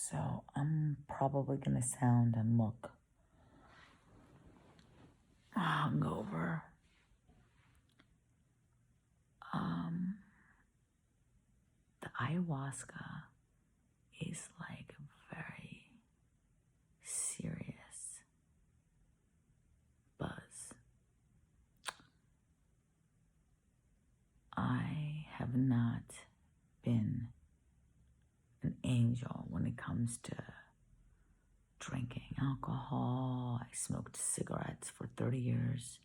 So I'm probably going to sound and look hungover. The ayahuasca is like a very serious buzz. I have not been an angel when it comes to drinking alcohol. I smoked cigarettes for 30 years.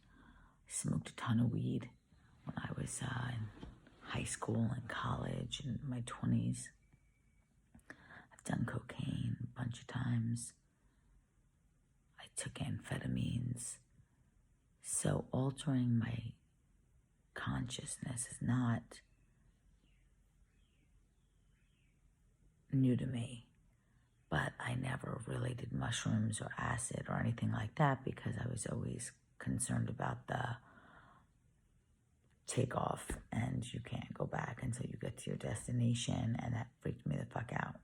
I smoked a ton of weed when I was in high school and college and my 20s. I've done cocaine a bunch of times. I took amphetamines. So altering my consciousness is not new to me. But I never really did mushrooms or acid or anything like that because I was always concerned about the takeoff and you can't go back until you get to your destination, and that freaked me the fuck out.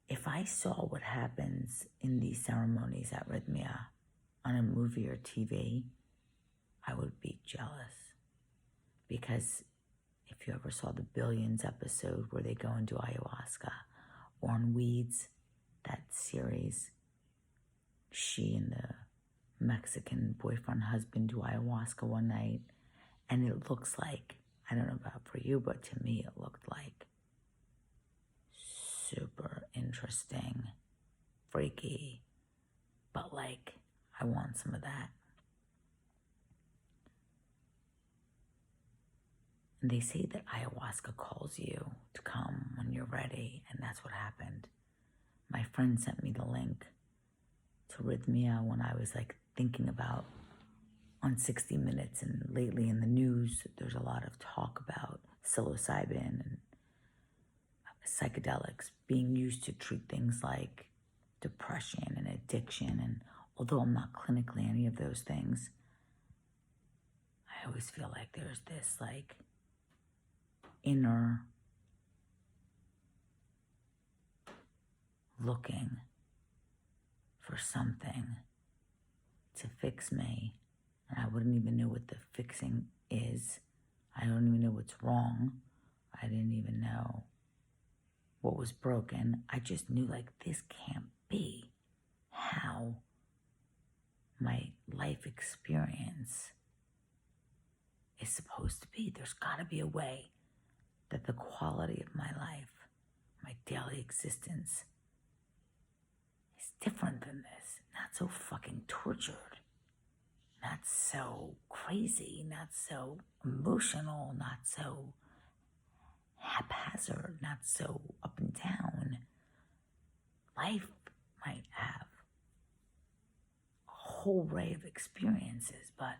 If I saw what happens in these ceremonies at Rythmia on a movie or TV, I would be jealous. Because if you ever saw the Billions episode where they go and do ayahuasca, or on Weeds, that series, she and the Mexican boyfriend husband do ayahuasca one night, and it looks like, I don't know about for you, but to me it looked like super interesting, freaky, but like, I want some of that. And they say that ayahuasca calls you to come when you're ready, and that's what happened. My friend sent me the link to Rythmia when I was like thinking about on 60 Minutes, and lately in the news, there's a lot of talk about psilocybin and psychedelics being used to treat things like depression and addiction. And although I'm not clinically any of those things, I always feel like there's this like inner looking for something to fix me, and I wouldn't even know what the fixing is. I don't even know what's wrong. I didn't even know what was broken. I just knew like this can't be how my life experience is supposed to be. There's got to be a way that the quality of my life, my daily existence, is different than this. Not so fucking tortured. Not so crazy. Not so emotional. Not so haphazard. Not so up and down. Life might have a whole array of experiences, but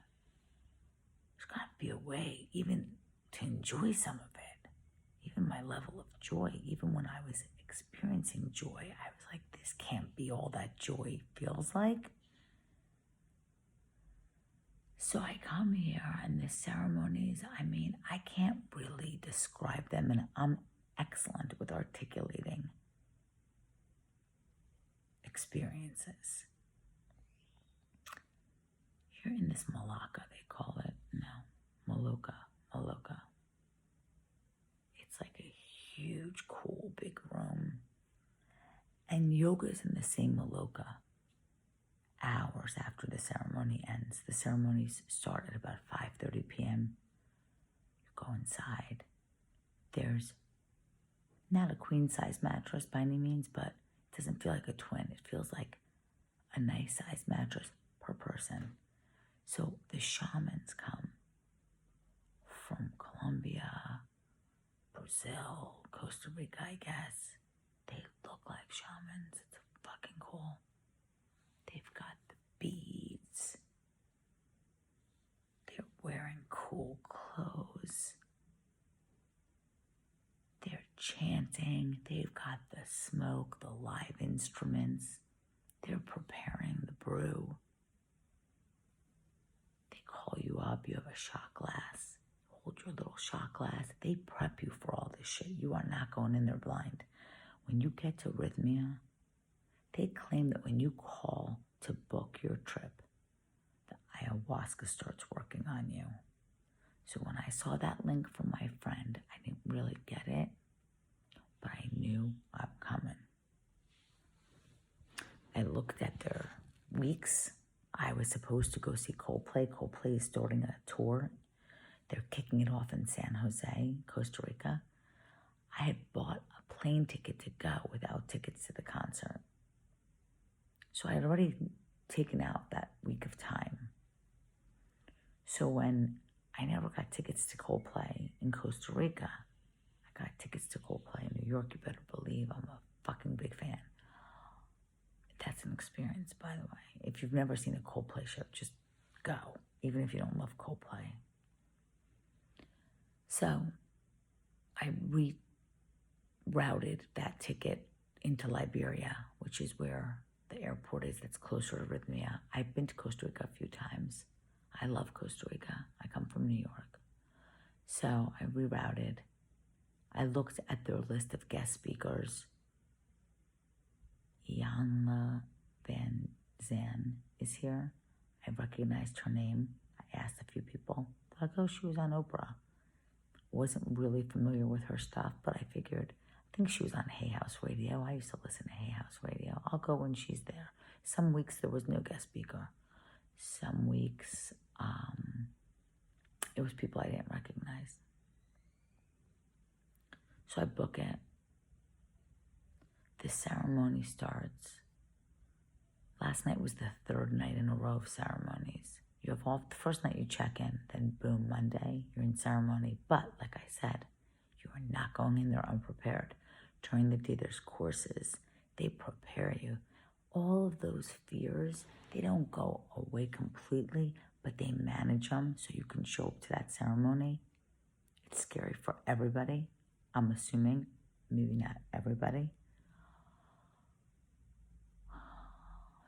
there's got to be a way even to enjoy some of it. Even my level of joy, even when I was experiencing joy, I was like, this can't be all that joy feels like. So I come here, and the ceremonies, I mean, I can't really describe them, and I'm excellent with articulating experiences. You're in this Malacca, they call it. No, Maloka. It's like a huge, cool, big room. And yoga's in the same Maloka hours after the ceremony ends. The ceremonies start at about 5:30 p.m. You go inside. There's not a queen-size mattress by any means, but it doesn't feel like a twin. It feels like a nice-size mattress per person. So the shamans come from Colombia, Brazil, Costa Rica, I guess. They look like shamans. It's fucking cool. They've got the beads. They're wearing cool clothes. They're chanting. They've got the smoke, the live instruments. They're preparing the brew. They call you up. You have a shot glass. Hold your little shot glass. They prep you for all this shit. You are not going in there blind. when you get to Rythmia, they claim that when you call to book your trip, the ayahuasca starts working on you. So when I saw that link from my friend, I didn't really get it, but I knew I'm coming. I looked at their weeks. I was supposed to go see Coldplay. Coldplay is starting a tour. They're kicking it off in San Jose, Costa Rica. I had bought a plane ticket to go without tickets to the concert. So I had already taken out that week of time. So when I never got tickets to Coldplay in Costa Rica, I got tickets to Coldplay in New York. You better believe I'm a fucking big fan. That's an experience, by the way. If you've never seen a Coldplay show, just go, even if you don't love Coldplay. So I rerouted that ticket into Liberia, which is where the airport is that's closer to Rythmia. I've been to Costa Rica a few times. I love Costa Rica. I come from New York. So I rerouted. I looked at their list of guest speakers. Iyanla Van Zandt is here. I recognized her name. I asked a few people. They're like, oh, she was on Oprah. Wasn't really familiar with her stuff, but I figured, I think she was on Hay House Radio. I used to listen to Hay House Radio. I'll go when she's there. Some weeks there was no guest speaker. Some weeks it was people I didn't recognize. So I book it. The ceremony starts. Last night was the third night in a row of ceremonies. You have all, the first night you check in, then boom, Monday, you're in ceremony. But like I said, you are not going in there unprepared. During the day, there's courses. They prepare you. All of those fears, they don't go away completely, but they manage them so you can show up to that ceremony. It's scary for everybody. I'm assuming, maybe not everybody.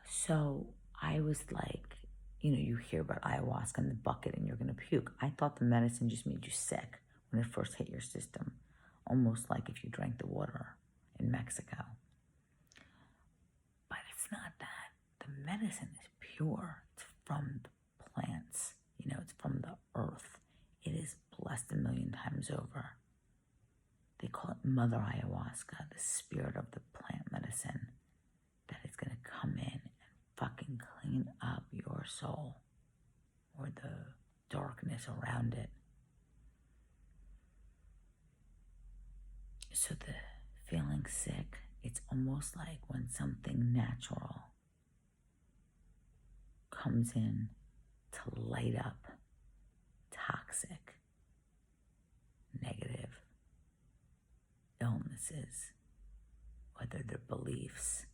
So I was like, you know, you hear about ayahuasca in the bucket and you're going to puke. I thought the medicine just made you sick when it first hit your system, almost like if you drank the water in Mexico. But it's not that. The medicine is pure. It's from the plants. You know, it's from the earth. It is blessed a million times over. They call it Mother Ayahuasca, the spirit of the plant medicine that is going to come in and fucking clean up your soul or the darkness around it. So the feeling sick, it's almost like when something natural comes in to light up toxic, negative illnesses, whether they're beliefs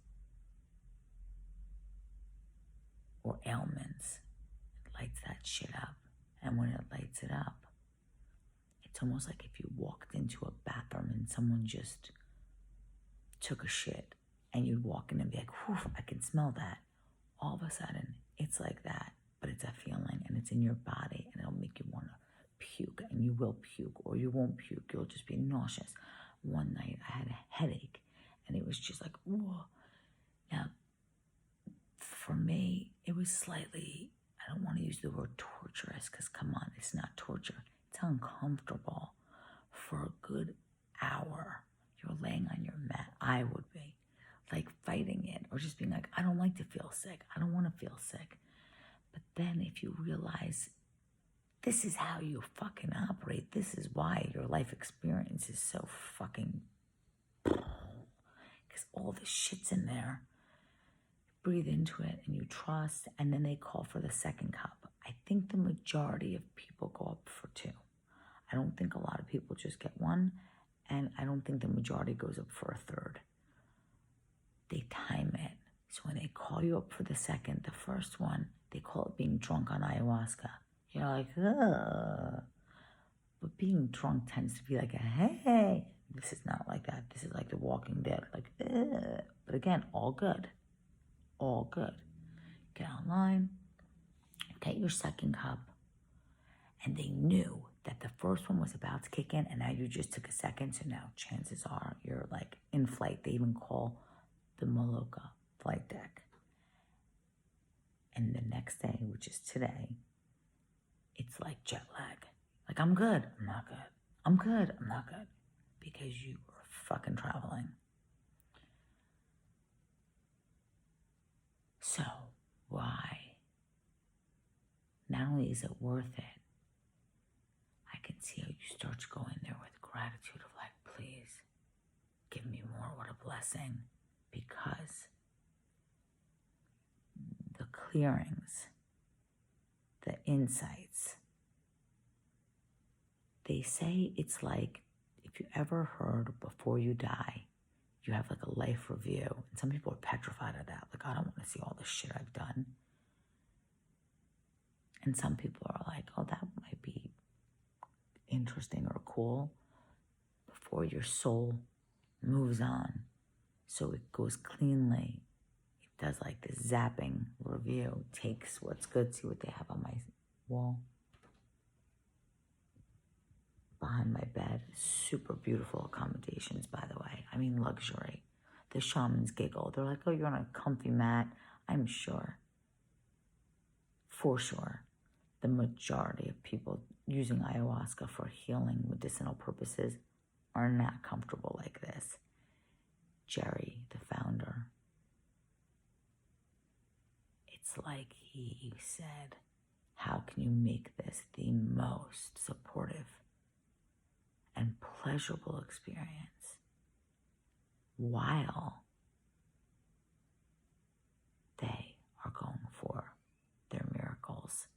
or ailments. It lights that shit up. And when it lights it up, it's almost like if you walked into a bathroom and someone just took a shit and you'd walk in and be like, whew, I can smell that. All of a sudden, it's like that, but it's a feeling and it's in your body and it'll make you want to puke, and you will puke or you won't puke. You'll just be nauseous. One night I had a headache and it was just like, whoa. Now, for me, it was slightly, I don't want to use the word torturous because come on, it's not torture. It's uncomfortable for a good hour. You're laying on your mat. I would be like fighting it or just being like, I don't like to feel sick. I don't want to feel sick. But then if you realize this is how you fucking operate, this is why your life experience is so fucking, because all the shit's in there. Breathe into it and you trust, and then they call for the second cup. I think the majority of people go up for 2. I don't think a lot of people just get 1, and I don't think the majority goes up for a 3rd. They time it. So when they call you up for the second, the first one, they call it being drunk on ayahuasca. You're like, ugh. But being drunk tends to be like a, hey, this is not like that. This is like The Walking Dead, like, ugh. But again, all good. All good. Get online, get your second cup. And they knew that the first one was about to kick in and now you just took a second. So now chances are you're like in flight. They even call the Maloka flight deck. And the next day, which is today, it's like jet lag. Like, I'm good. I'm not good. I'm good. I'm not good. Because you were fucking traveling. So, why? Not only is it worth it, I can see how you start to go in there with gratitude of like, please, give me more. What a blessing. Because the clearings, the insights, they say it's like, if you ever heard before you die, you have like a life review. And some people are petrified of that. Like, I don't want to see all the shit I've done. And some people are like, oh, that might be interesting or cool. Before your soul moves on, so it goes cleanly. It does like this zapping review. Takes what's good. See what they have on my wall. Behind my bed. Super beautiful accommodations, by the way. I mean, luxury. The shamans giggle. They're like, oh, you're on a comfy mat. I'm sure. For sure. The majority of people using ayahuasca for healing medicinal purposes are not comfortable like this. Jerry, the founder, it's like he said, how can you make this the most supportive and pleasurable experience while they are going for their miracles?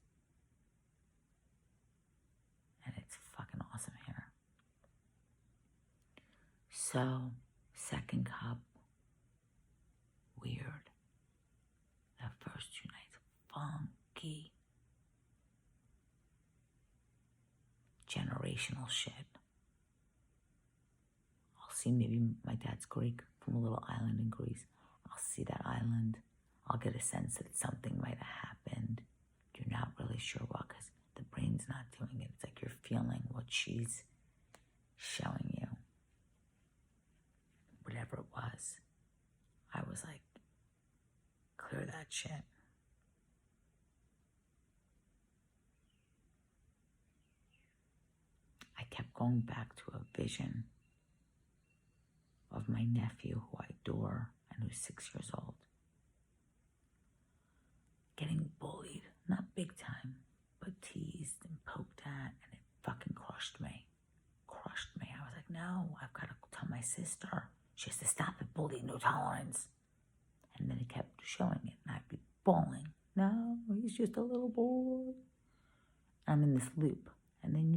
And it's fucking awesome here. So, second cup, weird. The first 2 nights, funky. Generational shit. I'll see, maybe my dad's Greek, from a little island in Greece. I'll see that island. I'll get a sense that something might have happened. You're not really sure what, because the brain's not doing it. It's like you're feeling what she's showing you. Whatever it was, I was like, clear that shit. I kept going back to a vision of my nephew, who I adore and who's 6 years old, getting bullied, not big time, but teased and poked at, and it fucking crushed me. Crushed me. I was like, no, I've got to tell my sister. She has to stop it, bullying, no tolerance. And then it kept showing it, and I'd be bawling. No, he's just a little boy. I'm in this loop. And then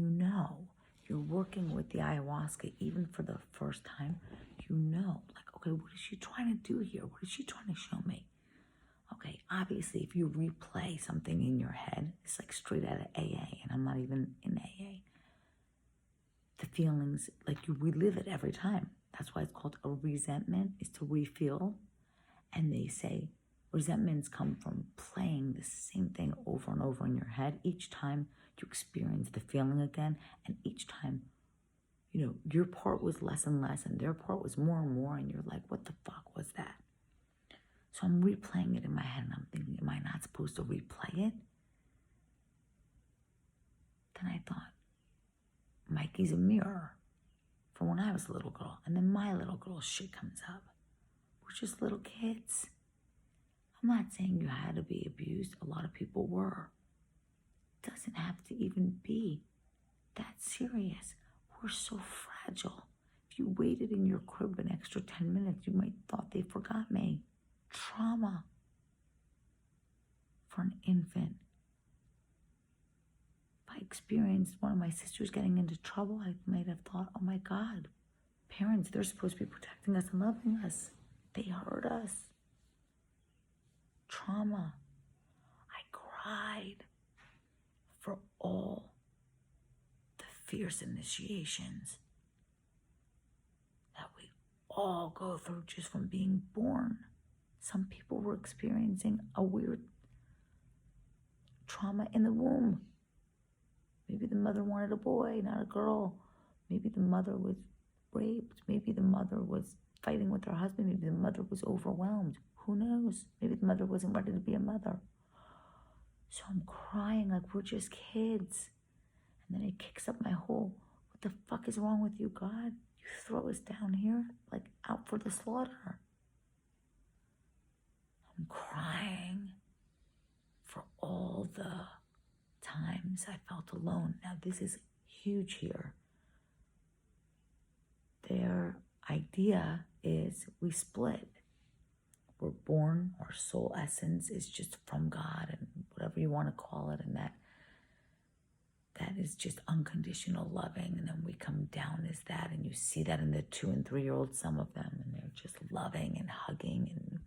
you're working with the ayahuasca, even for the first time, like, okay, what is she trying to do here? What is she trying to show me? Okay, obviously, if you replay something in your head, it's like straight out of AA, and I'm not even in AA. The feelings, like, you relive it every time. That's why it's called a resentment, is to refeel. And they say resentments come from playing the same thing over and over in your head. Each time you experience the feeling again, and each time, your part was less and less, and their part was more and more, and you're like, what the fuck was that? So I'm replaying it in my head, and I'm thinking, am I not supposed to replay it? Then I thought, Mikey's a mirror from when I was a little girl, and then my little girl shit comes up. We're just little kids. I'm not saying you had to be abused. A lot of people were. It doesn't have to even be that serious. We're so fragile. If you waited in your crib an extra 10 minutes, you might thought they forgot me. Trauma for an infant. If I experienced one of my sisters getting into trouble, I might have thought, oh my God, parents, they're supposed to be protecting us and loving us. They hurt us. Trauma. I cried for all the fierce initiations that we all go through just from being born. Some people were experiencing a weird trauma in the womb. Maybe the mother wanted a boy, not a girl. Maybe the mother was raped. Maybe the mother was fighting with her husband. Maybe the mother was overwhelmed. Who knows? Maybe the mother wasn't ready to be a mother. So I'm crying like we're just kids. And then it kicks up my whole, what the fuck is wrong with you, God? You throw us down here, like out for the slaughter. I'm crying for all the times I felt alone. Now this is huge here. Their idea is we split. We're born, our soul essence is just from God, and whatever you want to call it, and that is just unconditional loving. And then we come down as that, and you see that in the 2 and 3 year olds, some of them, and they're just loving and hugging and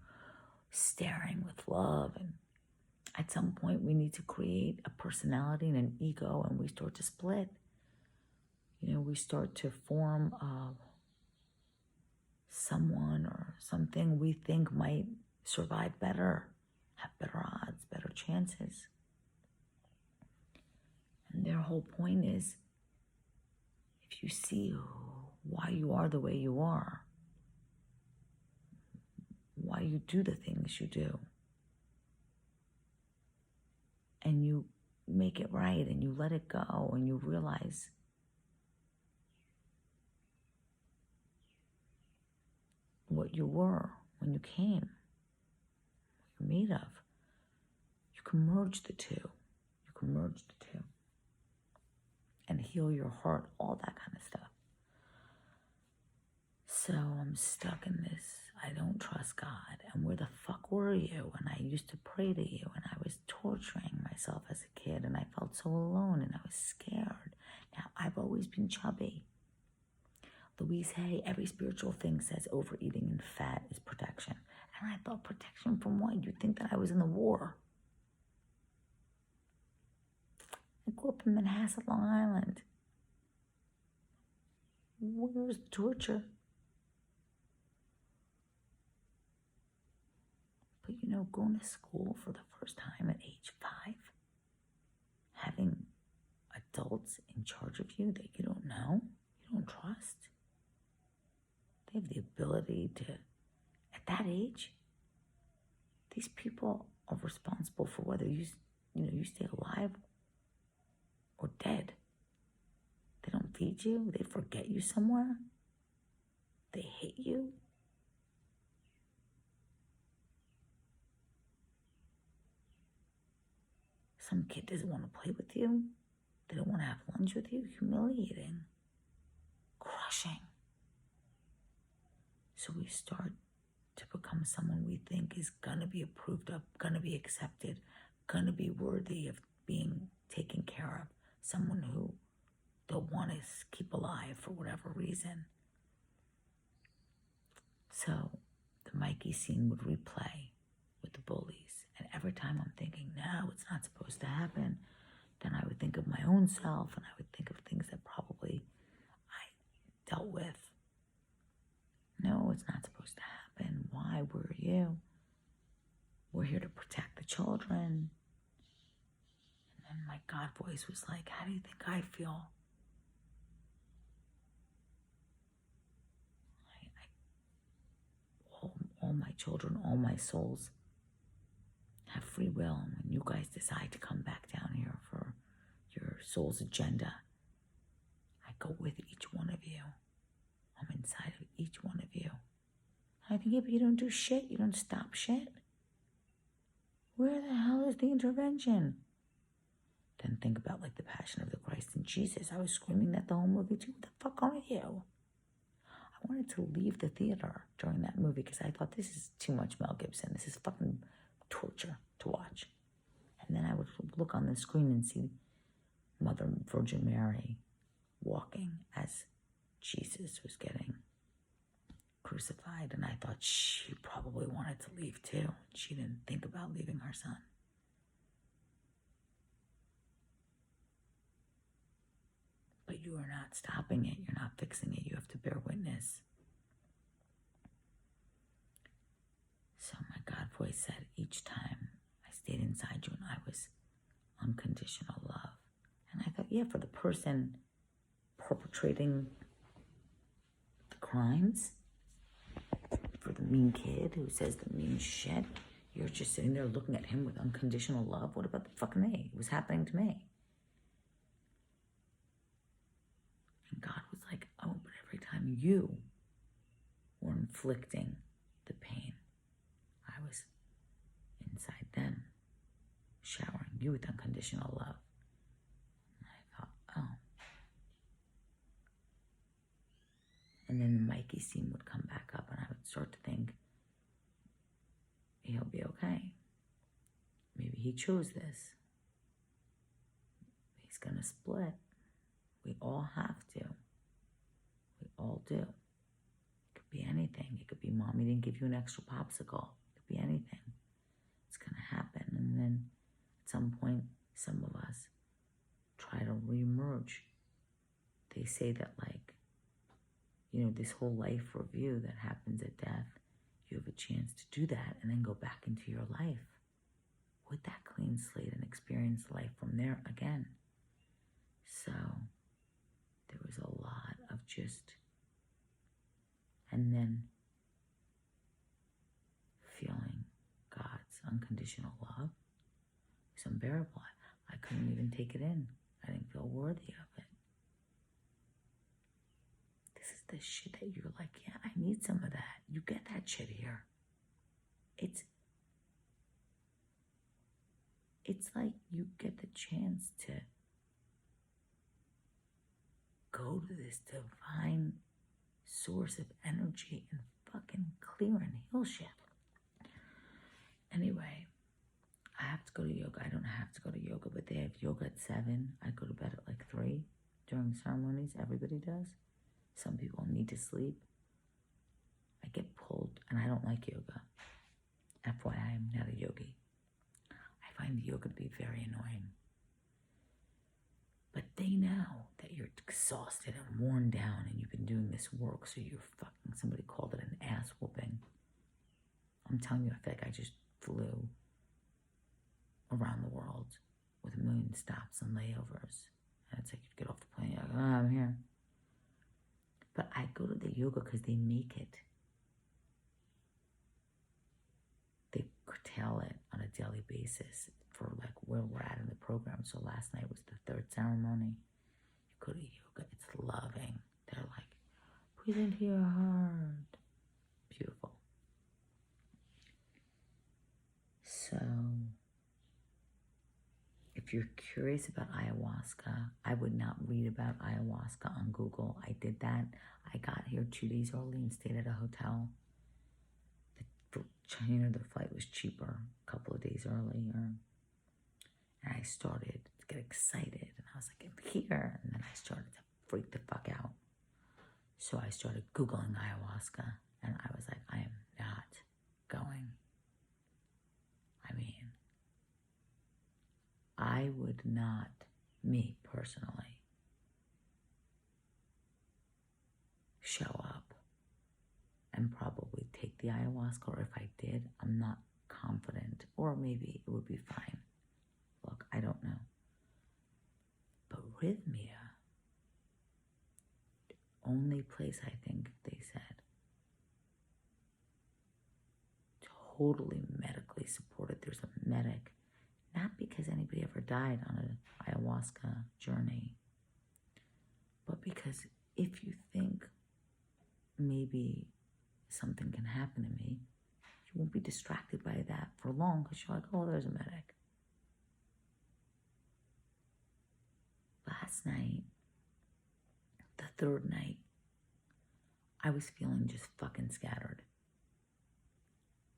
staring with love. And at some point we need to create a personality and an ego, and we start to split. We start to form someone or something we think might survive better, have better odds, better chances. And their whole point is, if you see why you are the way you are, why you do the things you do, and you make it right and you let it go and you realize what you were when you came, what you're made of, you can merge the two. You can merge the two and heal your heart, all that kind of stuff. So I'm stuck in this, I don't trust God, and where the fuck were you? And I used to pray to you, and I was torturing myself as a kid, and I felt so alone, and I was scared. Now, I've always been chubby. Louise Hay, every spiritual thing says overeating and fat is protection. And I thought, protection from what? You'd think that I was in the war. I grew up in Manhasset, Long Island. Where's the torture? But going to school for the first time at age 5, having adults in charge of you that you don't know, you don't trust. They have the ability to, at that age, these people are responsible for whether you stay alive or dead. They don't feed you. They forget you somewhere. They hate you. Some kid doesn't want to play with you. They don't want to have lunch with you. Humiliating. Crushing. So we start to become someone we think is going to be approved of, going to be accepted, going to be worthy of being taken care of. Someone who they'll want to keep alive for whatever reason. So the Mikey scene would replay with the bullies. And every time I'm thinking, no, it's not supposed to happen, then I would think of my own self, and I would think of things that probably I dealt with. No, it's not supposed to happen. Why? Where are you? We're here to protect the children. And then my God voice was like, how do you think I feel? All my children, all my souls have free will. And when you guys decide to come back down here for your soul's agenda, I go with each one of you. I'm inside of each one of you. I think, yeah, but you don't do shit. You don't stop shit. Where the hell is the intervention? Then think about like the Passion of the Christ and Jesus. I was screaming that the whole movie too. What the fuck are you? I wanted to leave the theater during that movie because I thought, this is too much Mel Gibson. This is fucking torture to watch. And then I would look on the screen and see Mother Virgin Mary walking as Jesus was getting crucified. And I thought she probably wanted to leave too. She didn't think about leaving her son. But you are not stopping it. You're not fixing it. You have to bear witness. So my God voice said, each time I stayed inside you and I was unconditional love. And I thought, yeah, for the person perpetrating the crimes, for the mean kid who says the mean shit, you're just sitting there looking at him with unconditional love. What about the fucking me? It was happening to me. And God was like, oh, but every time you were inflicting the pain, I was inside them, showering you with unconditional love. And I thought, oh. And then the Mikey scene would come back up, and I would start to think, he'll be okay. Maybe he chose this. He's gonna split. We all have to. We all do. It could be anything. It could be mommy didn't give you an extra popsicle. It could be anything. It's gonna happen. And then at some point, some of us try to reemerge. They say that, like, you know, this whole life review that happens at death, you have a chance to do that and then go back into your life with that clean slate and experience life from there again. So there was a lot of just, and then feeling God's unconditional love was unbearable. I couldn't even take it in. I didn't feel worthy of it. This is the shit that you're like, yeah, I need some of that. You get that shit here. It's like you get the chance to go to this divine source of energy and fucking clear and heal shit. Anyway, I have to go to yoga. I don't have to go to yoga, but they have yoga at 7. I go to bed at like 3 during ceremonies. Everybody does. Some people need to sleep. I get pulled, and I don't like yoga. FYI, I'm not a yogi. I find yoga to be very annoying. But they know that you're exhausted and worn down, and you've been doing this work, so you're fucking, somebody called it an ass whooping. I'm telling you, I feel like I just flew around the world with 1 million stops and layovers. And it's like you get off the plane, you're like, oh, I'm here. But I go to the yoga because they make it. They curtail it on a daily basis for like where we're at in the program. So last night was the 3rd ceremony. You go to yoga, it's loving. They're like, breathe into your heart. Beautiful. So if you're curious about ayahuasca, I would not read about ayahuasca on Google. I did that. I got here 2 days early and stayed at a hotel. The flight was cheaper a couple of days earlier. And I started to get excited. And I was like, I'm here. And then I started to freak the fuck out. So I started Googling ayahuasca. And I was like, I am not going. I mean, I would not, me personally, show up and probably take the ayahuasca, or if I did, I'm not confident, or maybe it would be fine. Look, I don't know. But Rythmia, the only place I think they said totally medically supported. There's a medic, not because anybody ever died on an ayahuasca journey, but because if you think maybe something can happen to me, you won't be distracted by that for long because you're like, oh, there's a medic. Last night, the 3rd night, I was feeling just fucking scattered.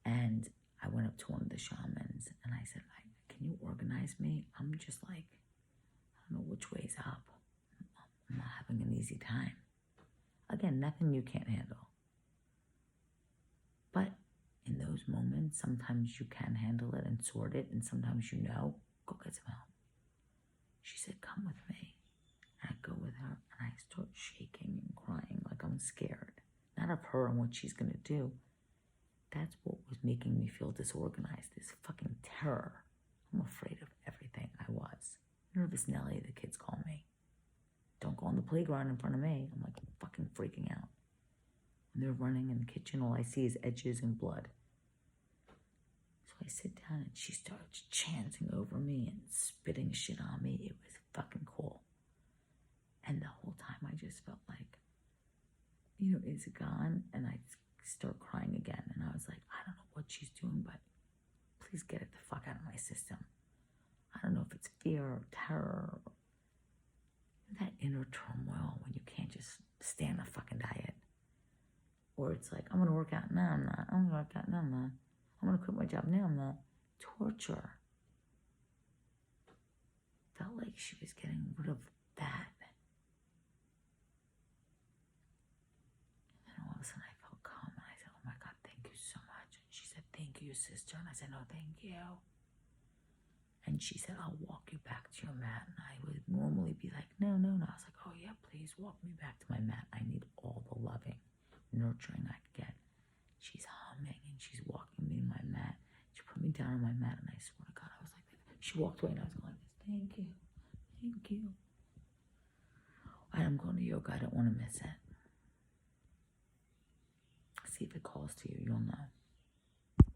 And I went up to one of the shamans and I said, can you organize me? I'm just like, I don't know which way's up. I'm not having an easy time. Again, nothing you can't handle. But in those moments, sometimes you can handle it and sort it, and sometimes you know, go get some help. She said, come with me. And I go with her, and I start shaking and crying like I'm scared. Not of her and what she's going to do. That's what was making me feel disorganized, this fucking terror. I'm afraid of everything. I was. Nervous Nelly, the kids call on the playground in front of me. I'm like fucking freaking out. And they're running in the kitchen. All I see is edges and blood. So I sit down and she starts chanting over me and spitting shit on me. It was fucking cool. And the whole time I just felt like, is it gone? And I start crying again. And I was like, I don't know what she's doing, but please get it the fuck out of my system. I don't know if it's fear or terror or that inner turmoil when you can't just stay on a fucking diet. Or it's like, I'm going to work out. No, I'm not. I'm going to work out. No, I'm not. I'm going to quit my job. No, I'm not. Torture. Felt like she was getting rid of that. And then all of a sudden I felt calm. And I said, oh my God, thank you so much. And she said, thank you, sister. And I said, no, thank you. And she said, I'll walk you back to your mat. And I would normally be like, no. I was like, oh yeah, please walk me back to my mat. I need all the loving, nurturing I could get. She's humming and she's walking me to my mat. She put me down on my mat and I swear to God, I was like, she walked away and I was going like this, thank you. All right, I'm going to yoga. I don't want to miss it. See if it calls to you. You'll know.